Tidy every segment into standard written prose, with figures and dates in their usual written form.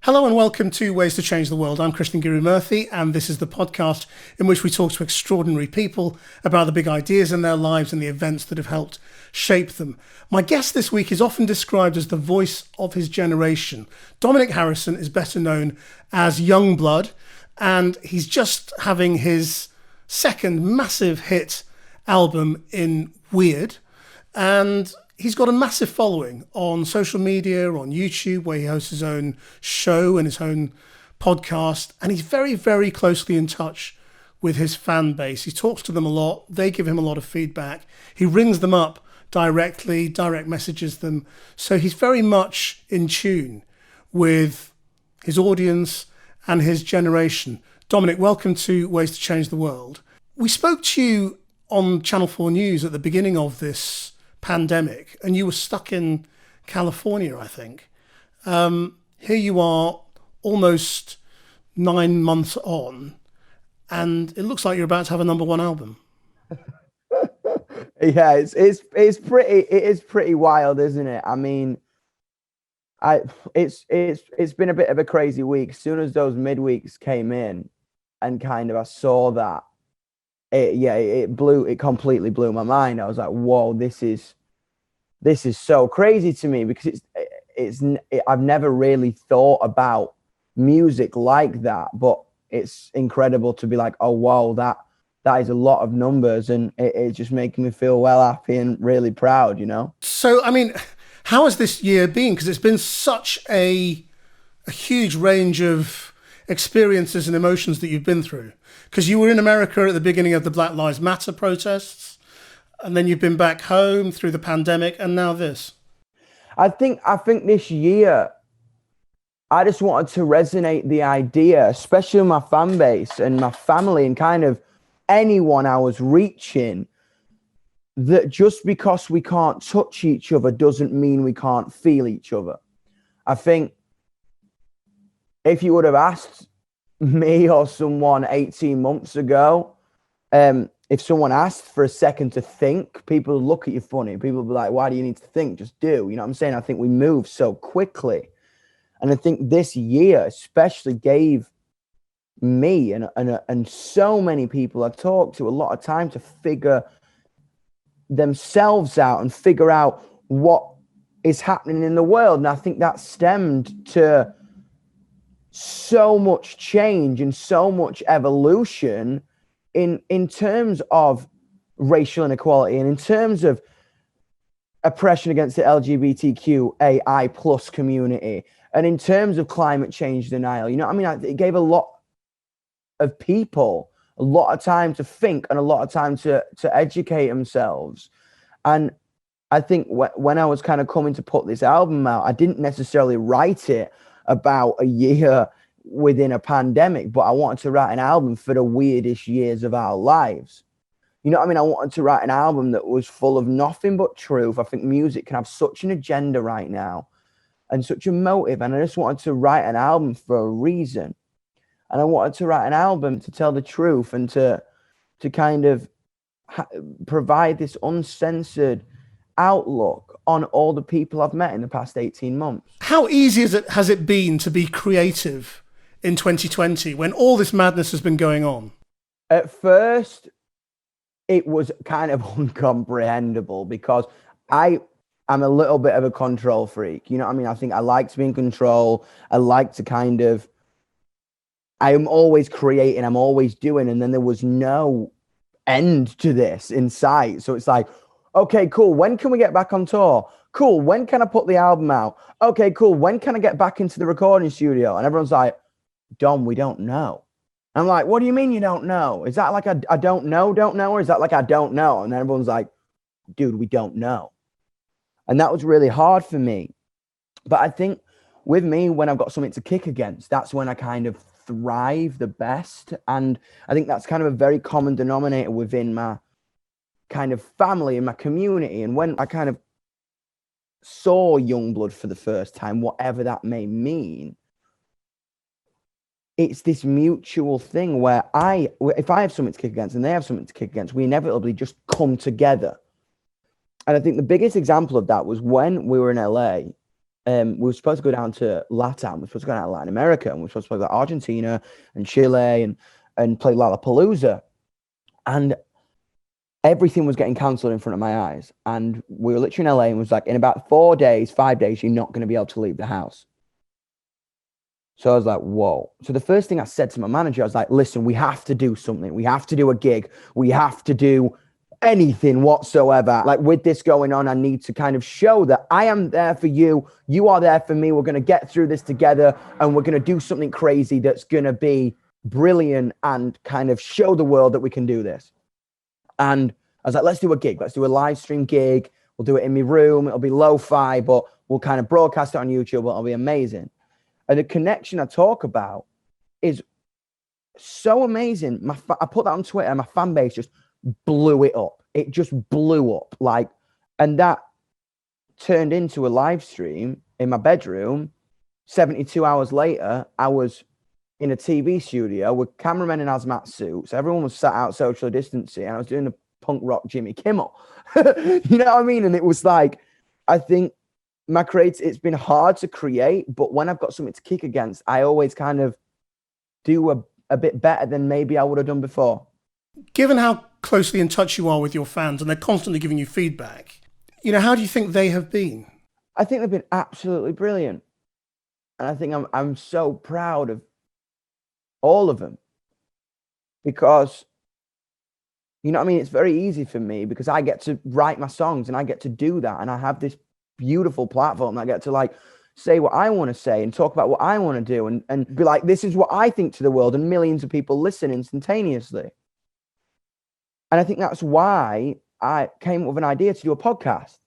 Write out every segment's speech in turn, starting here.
Hello and welcome to Ways to Change the World. I'm Krishnan guru-murthy, and this is the podcast in which we talk to extraordinary people about the big ideas in their lives and the events that have helped shape them. My guest this week is often described as the voice of his generation. Dominic Harrison is better known as Youngblood, and he's just having his second massive hit album in Weird, and he's got a massive following on social media, on YouTube, where he hosts his own show and his own podcast. And he's very, very closely in touch with his fan base. He talks to them a lot. They give him a lot of feedback. He rings them up directly, direct messages them. So he's very much in tune with his audience and his generation. Dominic, welcome to Ways to Change the World. We spoke to you on Channel 4 News at the beginning of this pandemic, and you were stuck in California, I think. Here you are, almost 9 months on, and it looks like you're about to have a number one album. Yeah, it is pretty wild, isn't it? I mean, it's been a bit of a crazy week. As soon as those midweeks came in, and kind of I saw that, it completely blew my mind. I was like, whoa, this is so crazy to me, because I've never really thought about music like that, but it's incredible to be like, oh wow, that is a lot of numbers, and it's just making me feel well happy and really proud, you know? So, I mean, how has this year been? Because it's been such a huge range of experiences and emotions that you've been through. Because you were in America at the beginning of the Black Lives Matter protests, and then you've been back home through the pandemic, and now this. I think this year, I just wanted to resonate the idea, especially with my fan base and my family and kind of anyone I was reaching, that just because we can't touch each other doesn't mean we can't feel each other. I think if you would have asked me or someone 18 months ago, if someone asked for a second to think, people would look at you funny. People would be like, why do you need to think? Just do. You know what I'm saying? I think we move so quickly. And I think this year especially gave me and so many people I talked to a lot of time to figure themselves out and figure out what is happening in the world. And I think that stemmed to so much change and so much evolution in terms of racial inequality and in terms of oppression against the LGBTQAI plus community and in terms of climate change denial. You know what I mean? It gave a lot of people a lot of time to think and a lot of time to educate themselves. And I think when I was kind of coming to put this album out, I didn't necessarily write it about a year within a pandemic, but I wanted to write an album for the weirdest years of our lives. You know what I mean? I wanted to write an album that was full of nothing but truth. I think music can have such an agenda right now and such a motive, and I just wanted to write an album for a reason. And I wanted to write an album to tell the truth and to kind of provide this uncensored outlook on all the people I've met in the past 18 months. How easy has it been to be creative in 2020 when all this madness has been going on? At first, it was kind of incomprehensible because I'm a little bit of a control freak. You know what I mean? I think I like to be in control. I like to I'm always creating, I'm always doing, and then there was no end to this in sight. So it's like, okay, cool. When can we get back on tour? Cool. When can I put the album out? Okay, cool. When can I get back into the recording studio? And everyone's like, Dom, we don't know. I'm like, what do you mean you don't know? Is that like I don't know, or is that like I don't know? And then everyone's like, dude, we don't know. And that was really hard for me. But I think with me, when I've got something to kick against, that's when I kind of thrive the best. And I think that's kind of a very common denominator within my kind of family and my community. And when I kind of saw Youngblood for the first time, whatever that may mean, it's this mutual thing where if I have something to kick against and they have something to kick against, we inevitably just come together. And I think the biggest example of that was when we were in LA we were supposed to go down to LATAM, we were supposed to go down to Latin America, and we were supposed to play like Argentina and Chile and play Lollapalooza. And everything was getting cancelled in front of my eyes. And we were literally in LA, and it was like, in about 4 days, 5 days, you're not going to be able to leave the house. So I was like, whoa. So the first thing I said to my manager, I was like, listen, we have to do something. We have to do a gig. We have to do anything whatsoever. Like, with this going on, I need to kind of show that I am there for you. You are there for me. We're going to get through this together, and we're going to do something crazy that's going to be brilliant and kind of show the world that we can do this. And I was like, let's do a gig. Let's do a live stream gig. We'll do it in my room. It'll be lo-fi, but we'll kind of broadcast it on YouTube. It'll be amazing. And the connection I talk about is so amazing. I put that on Twitter, and my fan base just blew it up. It just blew up. Like, and that turned into a live stream in my bedroom. 72 hours later, I was in a TV studio with cameramen in hazmat suits. Everyone was sat out social distancing, and I was doing the punk rock Jimmy Kimmel. You know what I mean? And it was like, I think it's been hard to create, but when I've got something to kick against, I always kind of do a bit better than maybe I would have done before. Given how closely in touch you are with your fans, and they're constantly giving you feedback, you know, how do you think they have been? I think they've been absolutely brilliant. And I think I'm so proud of all of them, because, you know what I mean? It's very easy for me because I get to write my songs, and I get to do that. And I have this beautiful platform. I get to like say what I want to say and talk about what I want to do, and be like, this is what I think to the world, and millions of people listen instantaneously. And I think that's why I came up with an idea to do a podcast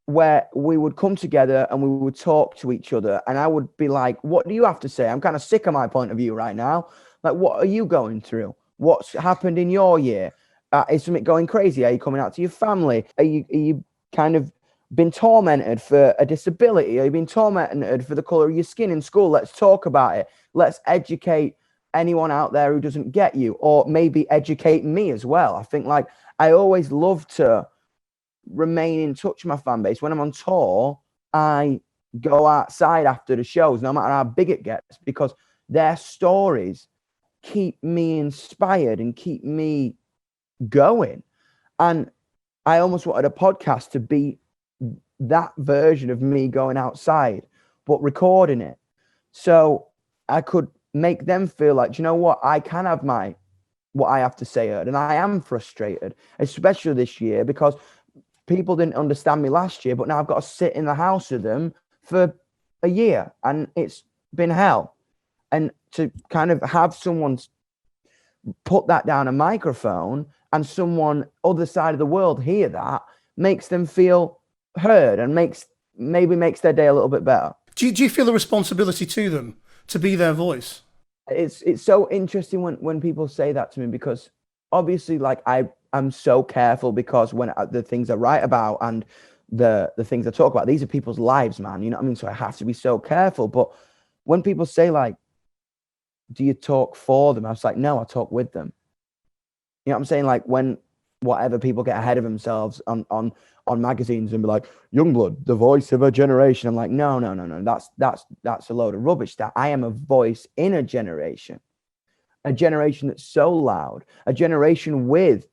where we would come together and we would talk to each other, and I would be like, what do you have to say? I'm kind of sick of my point of view right now. Like, what are you going through? What's happened in your year? Is something going crazy? Are you coming out to your family? Are you kind of been tormented for a disability? Are you been tormented for the color of your skin in school? Let's talk about it. Let's educate anyone out there who doesn't get you, or maybe educate me as well. I think, like, I always love to remain in touch with my fan base. When I'm on tour, I go outside after the shows, no matter how big it gets, because their stories keep me inspired and keep me going. And I almost wanted a podcast to be that version of me going outside, but recording it, so I could make them feel like, you know what, I can have what I have to say heard. And I am frustrated, especially this year, because people didn't understand me last year, but now I've got to sit in the house with them for a year, and it's been hell. And to kind of have someone put that down a microphone, and someone other side of the world hear that, makes them feel heard, and maybe makes their day a little bit better. Do you feel a responsibility to them to be their voice? It's so interesting when people say that to me, because obviously, like, I'm so careful, because when the things I write about and the things I talk about, these are people's lives, man. You know what I mean? So I have to be so careful. But when people say, like, do you talk for them? I was like, no, I talk with them. You know what I'm saying? Like, when whatever people get ahead of themselves on magazines and be like, Youngblood, the voice of a generation. I'm like, no. That's a load of rubbish. That I am a voice in a generation that's so loud, a generation with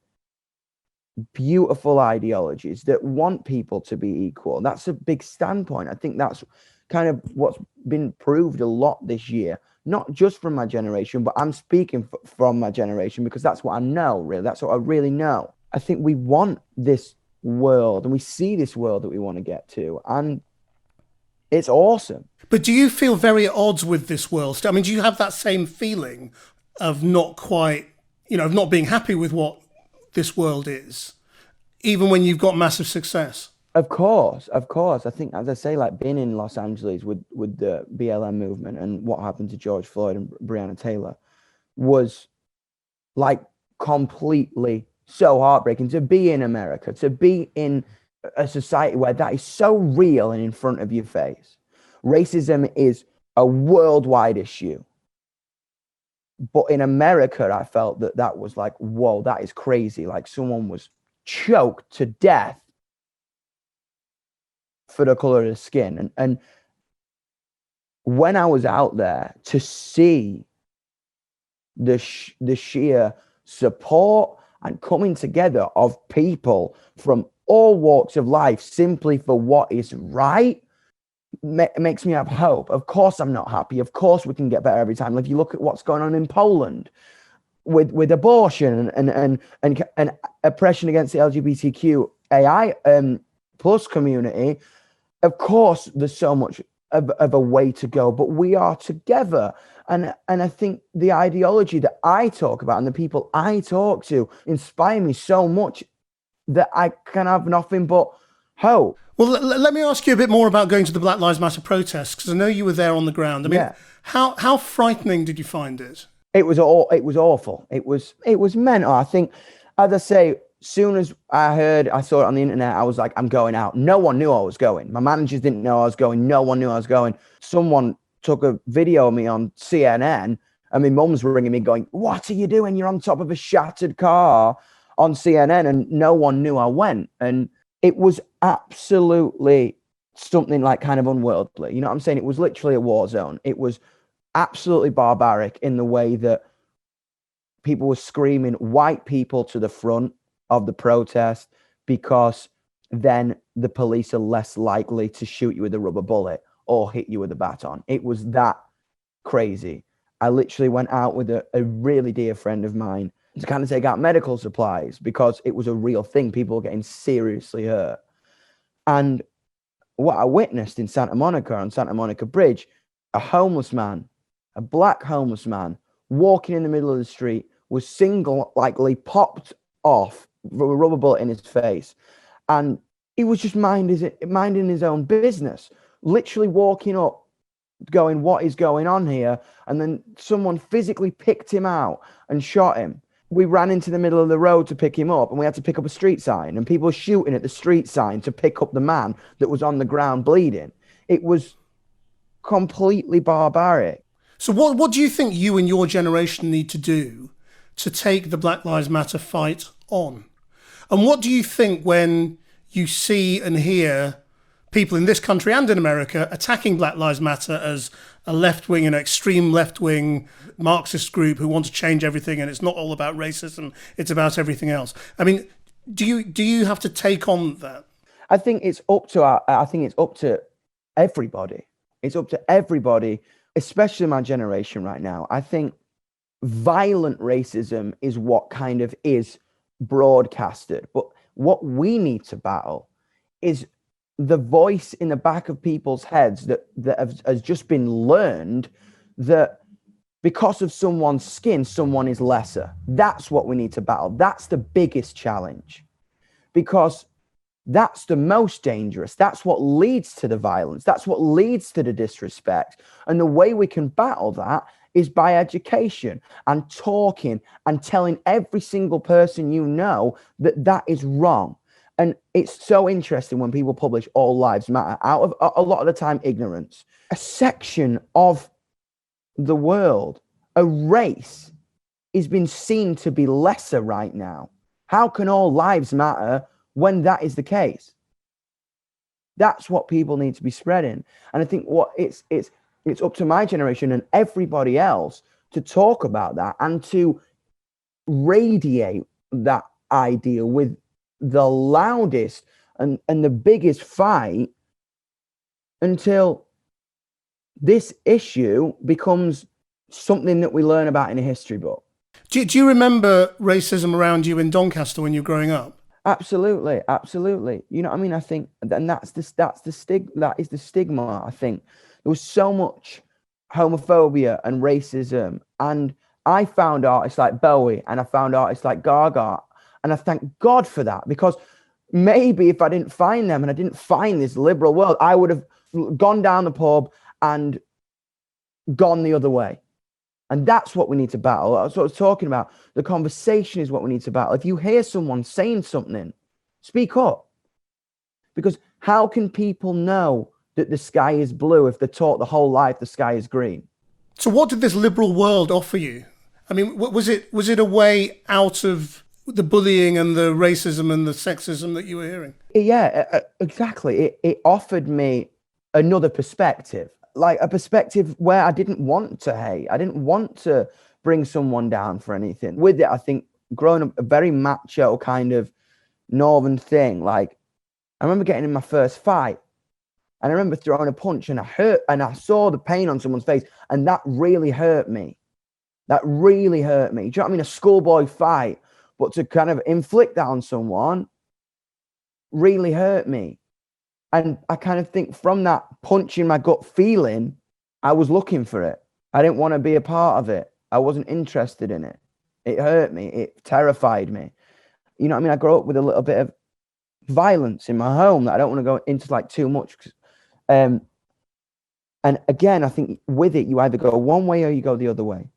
beautiful ideologies that want people to be equal. That's a big standpoint. I think that's kind of what's been proved a lot this year, not just from my generation, but I'm speaking from my generation, because that's what I know, really. That's what I really know. I think we want this world, and we see this world that we want to get to, and it's awesome. But do you feel very at odds with this world? I mean, do you have that same feeling of not quite, of not being happy with what this world is, even when you've got massive success? Of course. I think, as I say, like, being in Los Angeles with the BLM movement and what happened to George Floyd and Breonna Taylor was, like, completely so heartbreaking. To be in America, to be in a society where that is so real and in front of your face. Racism is a worldwide issue. But in America, I felt that was like, whoa, that is crazy. Like, someone was choked to death for the color of the skin. And when I was out there, to see the sheer support and coming together of people from all walks of life simply for what is right, makes me have hope. Of course I'm not happy. Of course we can get better every time. If you look at what's going on in Poland with abortion and oppression against the LGBTQAI plus community, of course there's so much of a way to go, but we are together. And I think the ideology that I talk about and the people I talk to inspire me so much that I can have nothing but hope. Well, let me ask you a bit more about going to the Black Lives Matter protests, because I know you were there on the ground. I mean, how frightening did you find it? It was awful. It was mental. I think, as I say, soon as I saw it on the internet, I was like, I'm going out. No one knew I was going. My managers didn't know I was going. No one knew I was going. Someone took a video of me on CNN, and my mum's ringing me going, what are you doing? You're on top of a shattered car on CNN, and no one knew I went. And it was absolutely something like kind of unworldly. You know what I'm saying? It was literally a war zone. It was absolutely barbaric in the way that people were screaming white people to the front of the protest because then the police are less likely to shoot you with a rubber bullet or hit you with a baton. It was that crazy. I literally went out with a really dear friend of mine to kind of take out medical supplies because it was a real thing. People were getting seriously hurt. And what I witnessed in Santa Monica, on Santa Monica Bridge, a homeless man, a black homeless man, walking in the middle of the street, was single-likely popped off with a rubber bullet in his face. And he was just minding his own business, literally walking up, going, what is going on here? And then someone physically picked him out and shot him. We ran into the middle of the road to pick him up, and we had to pick up a street sign, and people were shooting at the street sign to pick up the man that was on the ground bleeding. It was completely barbaric. So what do you think you and your generation need to do to take the Black Lives Matter fight on? And what do you think when you see and hear people in this country and in America attacking Black Lives Matter as a left-wing and extreme left-wing Marxist group who want to change everything, and it's not all about racism, it's about everything else? I mean, do you have to take on that? I think it's up to everybody. It's up to everybody, especially my generation right now. I think violent racism is what kind of is broadcasted, but what we need to battle is the voice in the back of people's heads that has just been learned that because of someone's skin, someone is lesser. That's what we need to battle. That's the biggest challenge, because that's the most dangerous. That's what leads to the violence. That's what leads to the disrespect. And the way we can battle that is by education and talking and telling every single person you know that that is wrong. And it's so interesting when people publish All Lives Matter out of a lot of the time ignorance. A section of the world, a race, is being seen to be lesser right now. How can all lives matter when that is the case? That's what people need to be spreading. And I think it's up to my generation and everybody else to talk about that and to radiate that idea with the loudest and the biggest fight until this issue becomes something that we learn about in a history book. Do you remember racism around you in Doncaster when you were growing up? Absolutely. You know what I mean? I think, and that is the stigma. I think there was so much homophobia and racism, and I found artists like Bowie and I found artists like Gaga. And I thank God for that, because maybe if I didn't find them and I didn't find this liberal world, I would have gone down the pub and gone the other way. And that's what we need to battle. That's what I was talking about. The conversation is what we need to battle. If you hear someone saying something, speak up. Because how can people know that the sky is blue if they're taught the whole life the sky is green? So what did this liberal world offer you? I mean, was it a way out of the bullying and the racism and the sexism that you were hearing? Yeah, exactly. It offered me another perspective. like a perspective where I didn't want to hate. I didn't want to bring someone down for anything. With it, I think growing up a very macho kind of northern thing. Like I remember getting in my first fight and I remember throwing a punch and I saw the pain on someone's face and that really hurt me. That really hurt me. Do you know what I mean? A schoolboy fight, but to kind of inflict that on someone really hurt me. And I kind of think from that punch in my gut feeling, I was looking for it. I didn't want to be a part of it. I wasn't interested in it. It hurt me. It terrified me. You know what I mean? I grew up with a little bit of violence in my home that I don't want to go into like too much. And again, I think with it, you either go one way or you go the other way.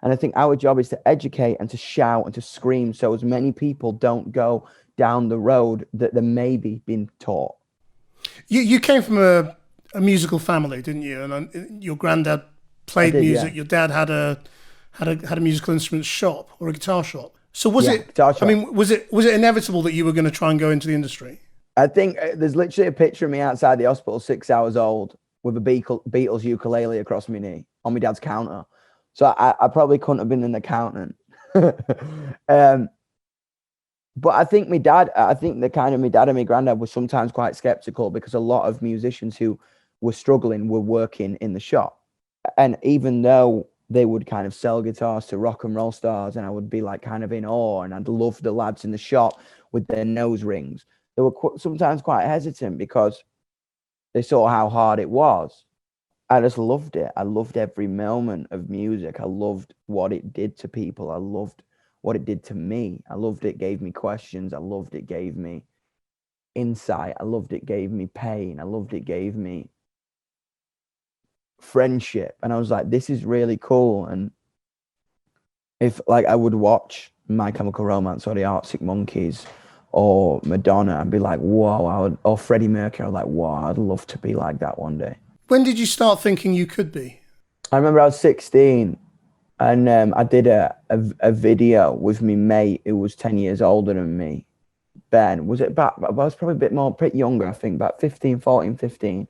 And I think our job is to educate and to shout and to scream so as many people don't go down the road that they may be being taught. You came from a musical family, didn't you? And your granddad played music. Yeah. Your dad had a musical instruments shop or a guitar shop. So was it? I mean, was it inevitable that you were going to try and go into the industry? I think there's literally a picture of me outside the hospital, 6 hours old, with a Beatles ukulele across my knee on my dad's counter. So I probably couldn't have been an accountant. But I think my dad and my granddad were sometimes quite skeptical because a lot of musicians who were struggling were working in the shop. And even though they would kind of sell guitars to rock and roll stars and I would be like kind of in awe and I'd love the lads in the shop with their nose rings, they were sometimes quite hesitant because they saw how hard it was. I just loved it. I loved every moment of music. I loved what it did to people. I loved what it did to me. I loved it gave me questions. I loved it gave me insight. I loved it gave me pain. I loved it gave me friendship. And I was like, this is really cool. And if like I would watch My Chemical Romance or the Arctic Monkeys or Madonna and be like, whoa, or Freddie Mercury, I was like, wow, I'd love to be like that one day. When did you start thinking you could be? I remember I was 16 and I did a video with my mate who was 10 years older than me. Ben, I was probably a bit younger, I think, about 14, 15.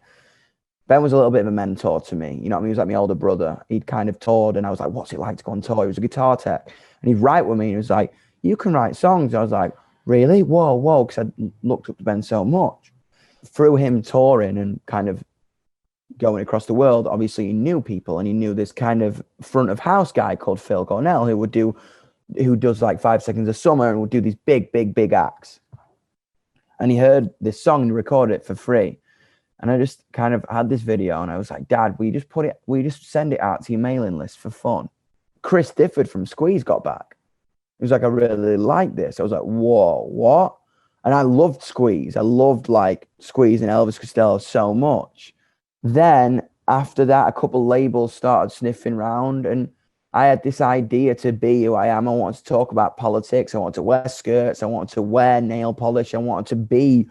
Ben was a little bit of a mentor to me. You know what I mean? He was like my older brother. He'd kind of toured and I was like, what's it like to go on tour? He was a guitar tech and he'd write with me. And he was like, you can write songs. I was like, really? Whoa. Because I looked up to Ben so much. Through him touring and kind of going across the world, obviously he knew people and he knew this kind of front of house guy called Phil Cornell who does like 5 Seconds of Summer and would do these big acts. And he heard this song and recorded it for free. And I just kind of had this video and I was like, Dad, we just send it out to your mailing list for fun. Chris Difford from Squeeze got back. He was like, I really like this. I was like, whoa, what? And I loved Squeeze. I loved like Squeeze and Elvis Costello so much. Then after that, a couple labels started sniffing around and I had this idea to be who I am. I wanted to talk about politics. I wanted to wear skirts. I wanted to wear nail polish. I wanted to be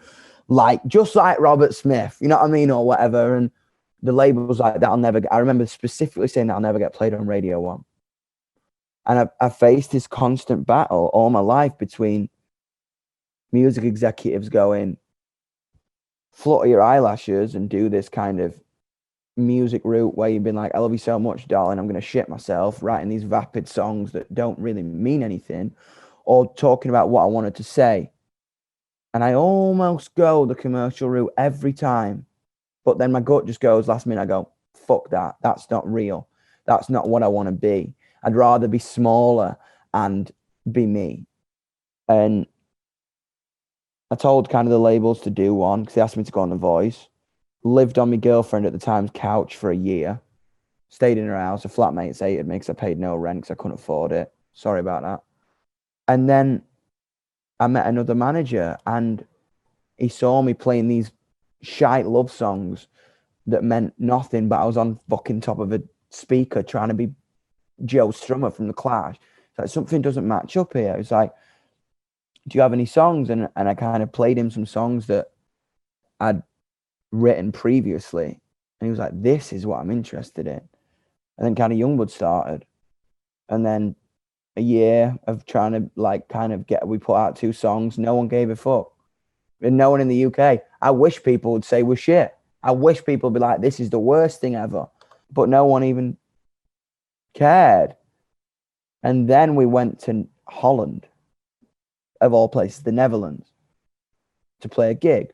just like Robert Smith, you know what I mean? Or whatever. And the label was like, I remember specifically saying that I'll never get played on Radio 1. And I faced this constant battle all my life between music executives going, flutter your eyelashes and do this kind of music route where you've been like, I love you so much, darling, I'm going to shit myself, writing these vapid songs that don't really mean anything, or talking about what I wanted to say. And I almost go the commercial route every time. But then my gut just goes, last minute, I go, fuck that. That's not real. That's not what I want to be. I'd rather be smaller and be me. And I told kind of the labels to do one because they asked me to go on The Voice. Lived on my girlfriend at the time's couch for a year. Stayed in her house. Her flatmates hated me because I paid no rent because I couldn't afford it. Sorry about that. And then I met another manager and he saw me playing these shite love songs that meant nothing, but I was on fucking top of a speaker trying to be Joe Strummer from The Clash. It's like, something doesn't match up here. It's like, do you have any songs? And I kind of played him some songs that I'd written previously. And he was like, this is what I'm interested in. And then kind of Youngblood started. And then a year of trying to we put out 2 songs. No one gave a fuck. And no one in the UK. I wish people would say we're shit. I wish people would be like, this is the worst thing ever. But no one even cared. And then we went to Holland, of all places, the Netherlands, to play a gig.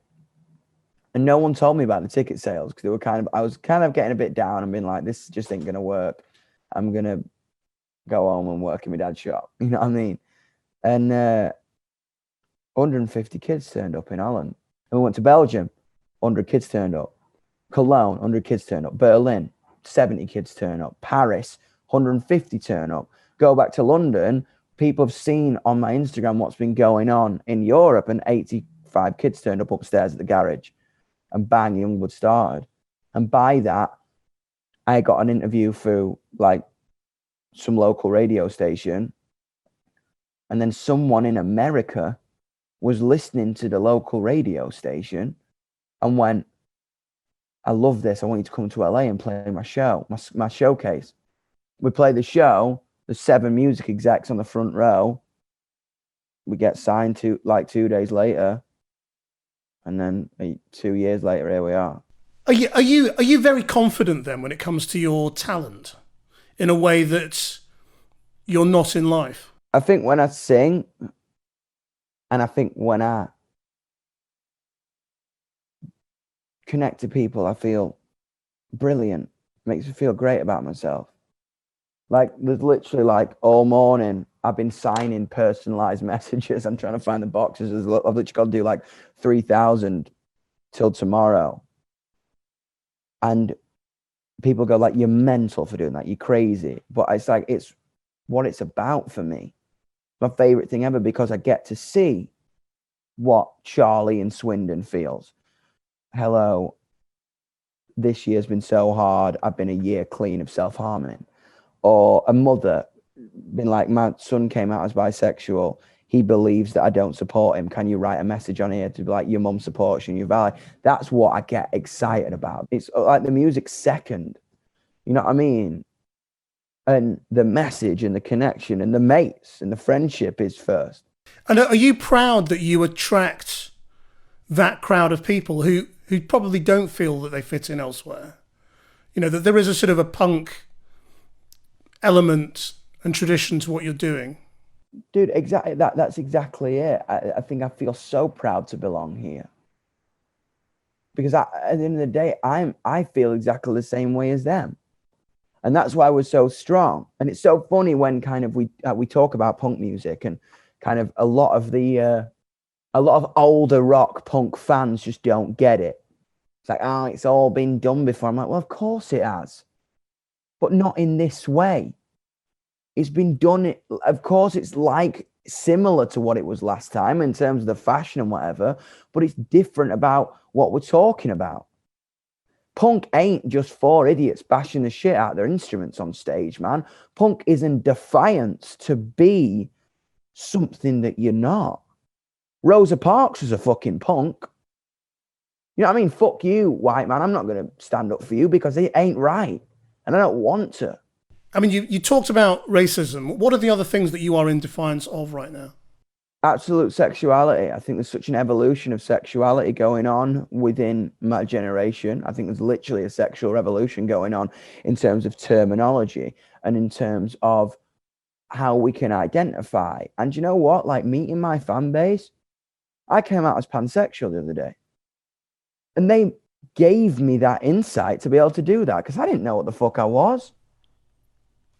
And no one told me about the ticket sales because I was kind of getting a bit down and being like, this just ain't going to work. I'm going to go home and work in my dad's shop. You know what I mean? And 150 kids turned up in Holland. And we went to Belgium, 100 kids turned up. Cologne, 100 kids turned up. Berlin, 70 kids turn up. Paris, 150 turn up. Go back to London, people have seen on my Instagram what's been going on in Europe, and 85 kids turned up upstairs at the garage, and bang, Youngblood started. And by that, I got an interview through like some local radio station, and then someone in America was listening to the local radio station and went, I love this. I want you to come to LA and play my show, my showcase. We play the show. There's 7 music execs on the front row. We get signed to like 2 days later. And then 2 years later, here we are. Are you very confident then when it comes to your talent in a way that you're not in life? I think when I sing, and I think when I connect to people, I feel brilliant. It makes me feel great about myself. Like, there's literally like all morning, I've been signing personalized messages. I'm trying to find the boxes. I've literally got to do like 3,000 till tomorrow. And people go like, you're mental for doing that. You're crazy. But it's like, it's what it's about for me. My favorite thing ever, because I get to see what Charlie in Swindon feels. Hello, this year's been so hard. I've been a year clean of self-harming. Or a mother been like, my son came out as bisexual. He believes that I don't support him. Can you write a message on here to be like, your mum supports you and you value? That's what I get excited about. It's like the music's second. You know what I mean? And the message and the connection and the mates and the friendship is first. And are you proud that you attract that crowd of people who probably don't feel that they fit in elsewhere? You know, that there is a sort of a punk element and tradition to what you're doing. Dude, exactly. That's exactly it. I think I feel so proud to belong here. Because at the end of the day, I feel exactly the same way as them. And that's why we're so strong. And it's so funny when kind of we talk about punk music, and kind of a lot of older rock punk fans just don't get it. It's like, oh, it's all been done before. I'm like, well, of course it has, but not in this way. It's been done. Of course, it's like similar to what it was last time in terms of the fashion and whatever, but it's different about what we're talking about. Punk ain't just 4 idiots bashing the shit out of their instruments on stage, man. Punk is in defiance to be something that you're not. Rosa Parks was a fucking punk. You know what I mean? Fuck you, white man. I'm not going to stand up for you because it ain't right. And I don't want to. I mean, you talked about racism. What are the other things that you are in defiance of right now? Absolute sexuality. I think there's such an evolution of sexuality going on within my generation. I think there's literally a sexual revolution going on in terms of terminology and in terms of how we can identify. And you know what? Like, meeting my fan base, I came out as pansexual the other day. And they gave me that insight to be able to do that because I didn't know what the fuck I was.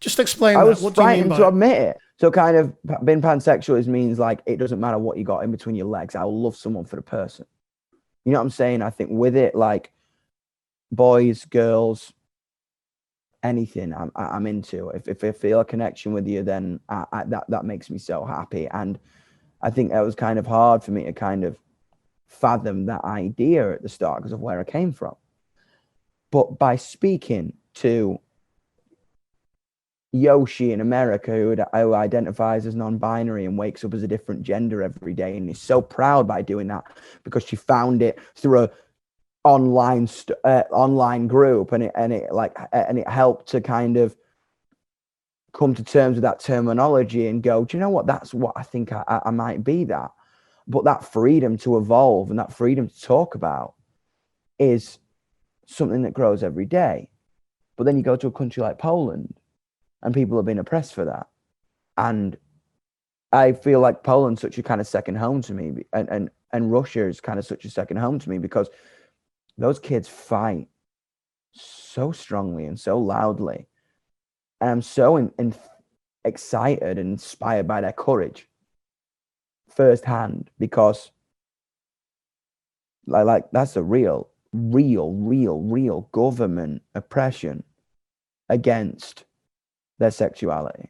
Just explain I that. was What do you mean frightened by to it? admit it. So kind of being pansexual means like, it doesn't matter what you got in between your legs. I will love someone for the person. You know what I'm saying? I think with it, like, boys, girls, anything I'm into. If I feel a connection with you, then that makes me so happy. And I think that was kind of hard for me to kind of fathom that idea at the start because of where I came from. But by speaking to Yoshi in America, who identifies as non-binary and wakes up as a different gender every day, and is so proud by doing that because she found it through a online group, and it helped to kind of come to terms with that terminology and go, do you know what? That's what I think I might be that. But that freedom to evolve and that freedom to talk about is something that grows every day. But then you go to a country like Poland and people have been oppressed for that. And I feel like Poland's such a kind of second home to me, and Russia is kind of such a second home to me, because those kids fight so strongly and so loudly. And I'm so excited and inspired by their courage firsthand, because like that's a real government oppression against their sexuality.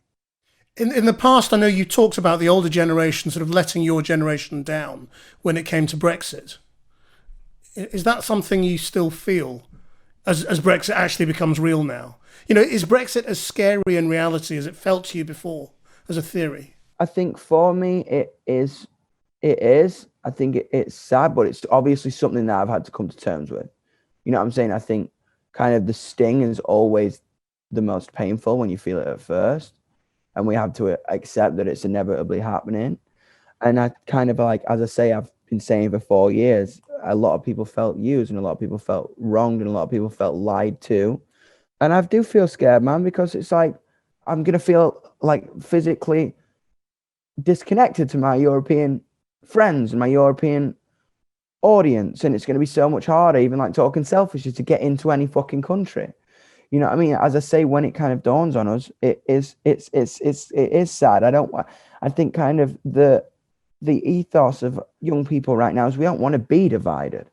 In the past, I know you talked about the older generation sort of letting your generation down when it came to Brexit. Is that something you still feel as Brexit actually becomes real now? You know, is Brexit as scary in reality as it felt to you before as a theory? I think for me, it is. I think it's sad, but it's obviously something that I've had to come to terms with. You know what I'm saying? I think kind of the sting is always the most painful when you feel it at first. And we have to accept that it's inevitably happening. And I kind of like, as I say, I've been saying for 4 years, a lot of people felt used and a lot of people felt wronged and a lot of people felt lied to. And I do feel scared, man, because it's like, I'm going to feel like physically disconnected to my European friends and my European audience. And it's going to be so much harder, even like talking selfishly, to get into any fucking country. You know what I mean? As I say, when it kind of dawns on us, it is sad. I think kind of the ethos of young people right now is we don't want to be divided.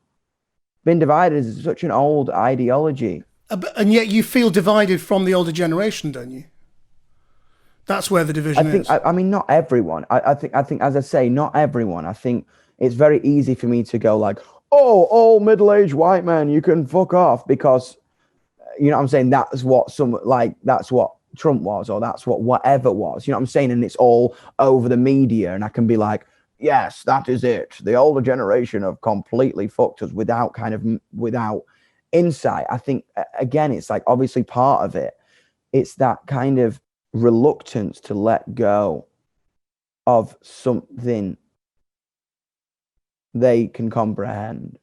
Being divided is such an old ideology. And yet you feel divided from the older generation, don't you? That's where the division is. I mean, not everyone. I think, as I say, not everyone. I think it's very easy for me to go like, oh, all middle-aged white men, you can fuck off, because, you know what I'm saying? That's what that's what Trump was, or that's what whatever was, you know what I'm saying? And it's all over the media. And I can be like, yes, that is it. The older generation have completely fucked us without insight. I think, again, it's like, obviously part of it, it's that kind of reluctance to let go of something they can comprehend,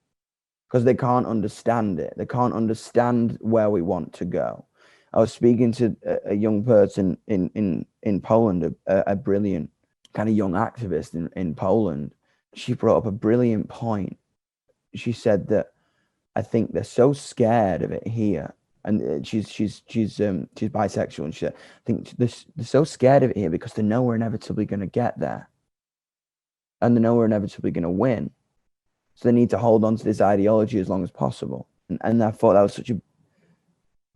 because they can't understand it. They can't understand where we want to go. I was speaking to a young person in Poland, a brilliant kind of young activist in Poland. She brought up a brilliant point. She said that I think they're so scared of it here, and she's bisexual, and she said, I think they're so scared of it here because they know we're inevitably going to get there, and they know we're inevitably going to win. So they need to hold on to this ideology as long as possible. And I thought that was such a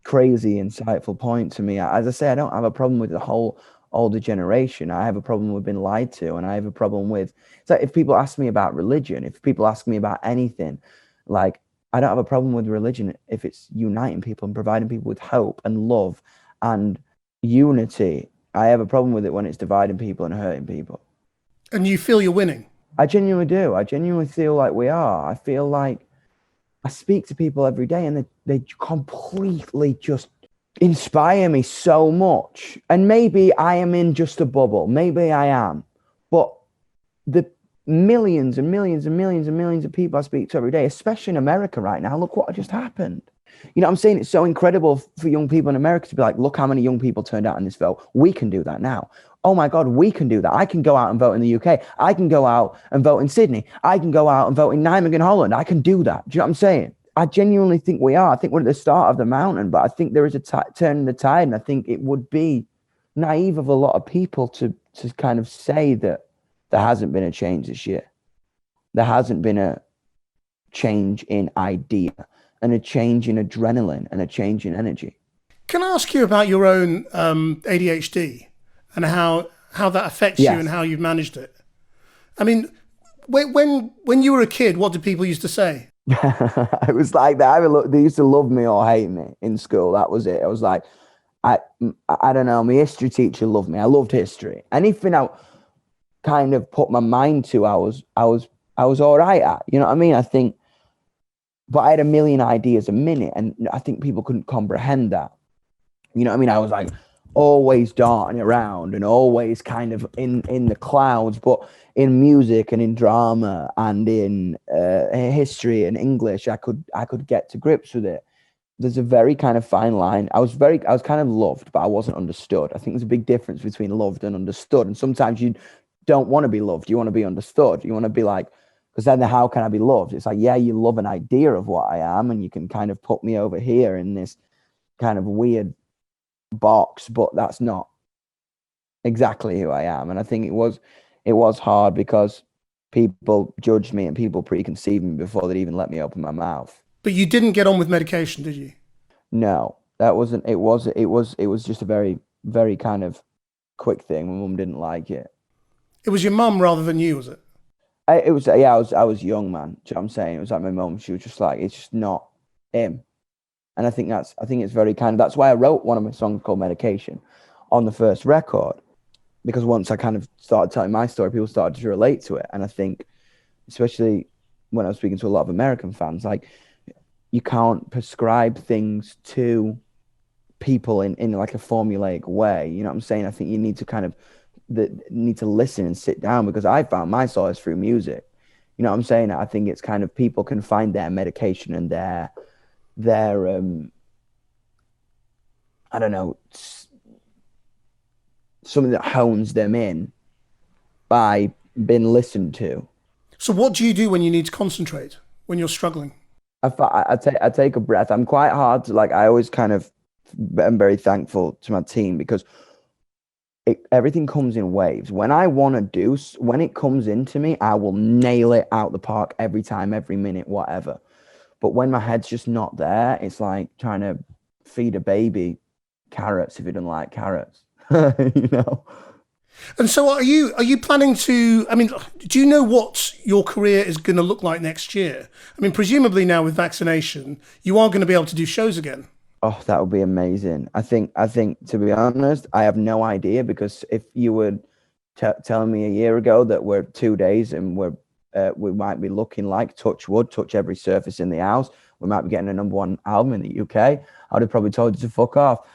crazy, insightful point to me. As I say, I don't have a problem with the whole older generation. I have a problem with being lied to, and I have a problem with, it's like if people ask me about religion, if people ask me about anything, like, I don't have a problem with religion if it's uniting people and providing people with hope and love and unity. I have a problem with it when it's dividing people and hurting people. And you feel you're winning? I genuinely do. I genuinely feel like we are. I feel like I speak to people every day and they completely just inspire me so much. And maybe I am in just a bubble. Maybe I am. But the millions and millions and millions and millions of people I speak to every day, especially in America right now, look what just happened. You know what I'm saying? It's so incredible for young people in America to be like, look how many young people turned out in this vote. We can do that now. Oh my God, we can do that. I can go out and vote in the UK. I can go out and vote in Sydney. I can go out and vote in Nijmegen, Holland. I can do that. Do you know what I'm saying? I genuinely think we are. I think we're at the start of the mountain, but I think there is a turn in the tide. And I think it would be naive of a lot of people to kind of say that there hasn't been a change this year. There hasn't been a change in idea and a change in adrenaline and a change in energy. Can I ask you about your own ADHD and how that affects Yes. you and how you've managed it? I mean, when you were a kid, what did people used to say? It was like that. They used to love me or hate me in school. That was it. I was like, I don't know. My history teacher loved me. I loved history. Anything I kind of put my mind to, I was all right at. You know what I mean? I think, but I had a million ideas a minute, and I think people couldn't comprehend that. You know what I mean? I was like always darting around and always kind of in the clouds, but in music and in drama and in history and English, I could get to grips with it. there's a very kind of fine line. I was kind of loved, but I wasn't understood. I think there's a big difference between loved and understood. And sometimes you don't want to be loved. You want to be understood. You want to be like, because then how can I be loved? It's like, yeah, you love an idea of what I am, and you can kind of put me over here in this kind of weird box, but that's not exactly who I am. And I think it was hard because people judged me and people preconceived me before they'd even let me open my mouth. But you didn't get on with medication, did you? No, that wasn't. It was just a very, very kind of quick thing. My mum didn't like it. It was your mum rather than you, was it? It was, yeah. I was young, man. Do you know what I'm saying? It was like my mum. She was just like, it's just not him. And I think it's very kind of, that's why I wrote one of my songs called Medication on the first record, because once I kind of started telling my story, people started to relate to it. And I think, especially when I was speaking to a lot of American fans, like, you can't prescribe things to people in like a formulaic way. You know what I'm saying? I think you need to kind of need to listen and sit down, because I found my solace through music. You know what I'm saying? I think it's kind of, people can find their medication and their I don't know, something that hones them in by being listened to. So what do you do when you need to concentrate, when you're struggling? I take a breath. I'm quite hard to, like, I always kind of am very thankful to my team, because everything comes in waves. When it comes into me, I will nail it out the park every time, every minute, whatever. But when my head's just not there, it's like trying to feed a baby carrots if it doesn't like carrots, you know? And so are you planning to, I mean, do you know what your career is going to look like next year? I mean, presumably now with vaccination, you are going to be able to do shows again. Oh, that would be amazing. I think to be honest, I have no idea, because if you were telling me a year ago that we're 2 days and we might be looking like, touch wood, touch every surface in the house, we might be getting a #1 album in the UK, I would have probably told you to fuck off.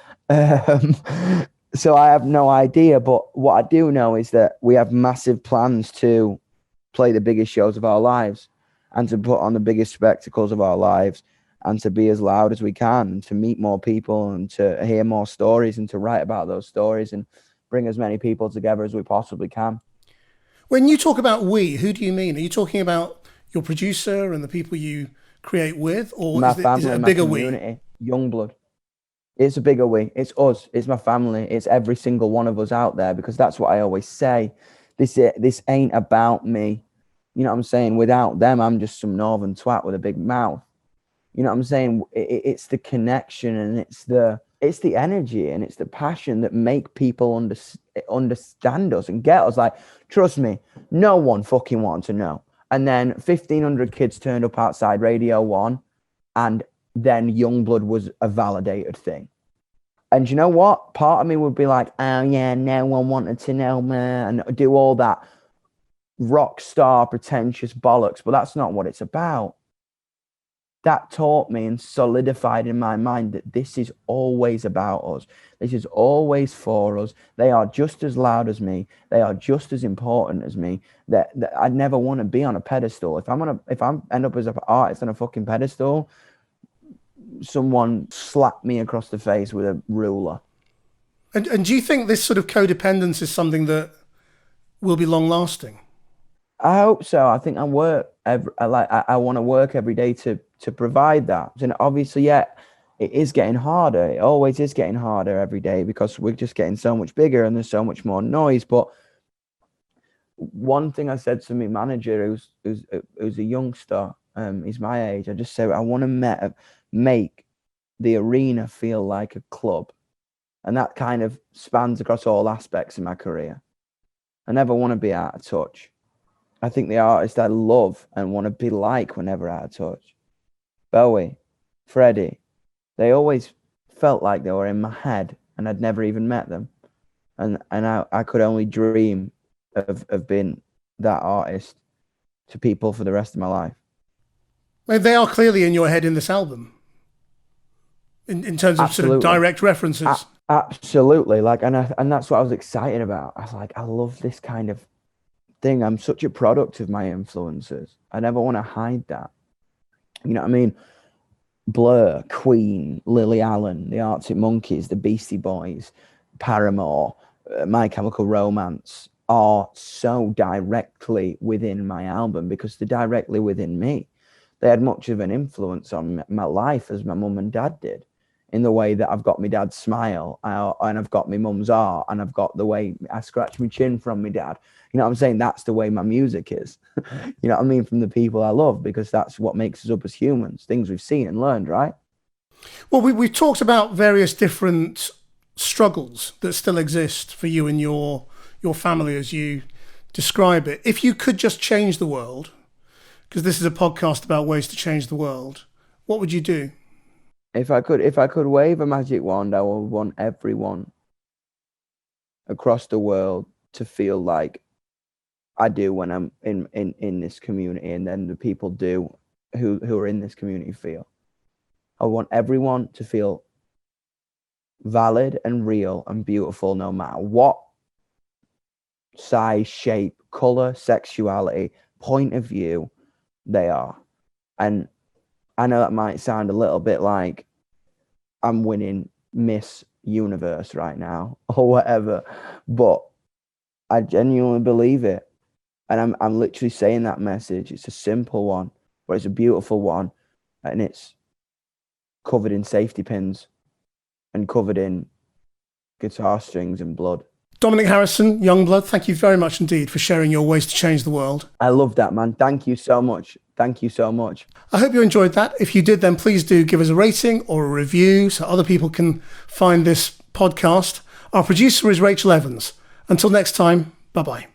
So I have no idea, but what I do know is that we have massive plans to play the biggest shows of our lives, and to put on the biggest spectacles of our lives, and to be as loud as we can, and to meet more people, and to hear more stories, and to write about those stories, and bring as many people together as we possibly can. When you talk about we, who do you mean? Are you talking about your producer and the people you create with, or My is family, it a my bigger we? community, Youngblood. It's a bigger we. It's us. It's my family. It's every single one of us out there, because that's what I always say. This ain't about me. You know what I'm saying? Without them, I'm just some northern twat with a big mouth. You know what I'm saying? It's the connection, and it's the energy, and it's the passion that make people understand us and get us. Like, trust me, no one fucking wanted to know. And then 1,500 kids turned up outside Radio 1, and then Youngblood was a validated thing. And you know what? Part of me would be like, oh yeah, no one wanted to know, man, and do all that rock star pretentious bollocks. But that's not what it's about. That taught me and solidified in my mind that this is always about us. This is always for us. They are just as loud as me. They are just as important as me. That I'd never want to be on a pedestal. If I'm end up as an artist on a fucking pedestal, someone slapped me across the face with a ruler. And do you think this sort of codependence is something that will be long lasting? I hope so. I think I want to work every day to provide that. And obviously, yeah, it is getting harder. It always is getting harder every day, because we're just getting so much bigger and there's so much more noise. But one thing I said to my manager, who's a youngster, he's my age, I just said, I want to make the arena feel like a club. And that kind of spans across all aspects of my career. I never want to be out of touch. I think the artist I love and want to be like were never out of touch. Bowie, Freddie, they always felt like they were in my head, and I'd never even met them. And I could only dream of being that artist to people for the rest of my life. Well, they are clearly in your head in this album, in terms of sort of direct references. Absolutely. Like, and that's what I was excited about. I was like, I love this kind of thing. I'm such a product of my influences. I never want to hide that. You know what I mean? Blur, Queen, Lily Allen, the Arctic Monkeys, the Beastie Boys, Paramore, My Chemical Romance are so directly within my album because they're directly within me. They had much of an influence on my life as my mum and dad did, in the way that I've got my dad's smile and I've got my mum's art and I've got the way I scratch my chin from my dad. You know what I'm saying? That's the way my music is. You know what I mean? From the people I love, because that's what makes us up as humans, things we've seen and learned, right? Well, we've talked about various different struggles that still exist for you and your family as you describe it. If you could just change the world, because this is a podcast about ways to change the world, what would you do? If I could wave a magic wand, I would want everyone across the world to feel like I do when I'm in this community, and then the people do who are in this community feel. I want everyone to feel valid and real and beautiful, no matter what size, shape, color, sexuality, point of view they are. And I know that might sound a little bit like I'm winning Miss Universe right now or whatever, but I genuinely believe it. And I'm literally saying that message. It's a simple one, but it's a beautiful one. And it's covered in safety pins and covered in guitar strings and blood. Dominic Harrison, Youngblood, thank you very much indeed for sharing your ways to change the world. I love that, man. Thank you so much. Thank you so much. I hope you enjoyed that. If you did, then please do give us a rating or a review so other people can find this podcast. Our producer is Rachel Evans. Until next time, bye-bye.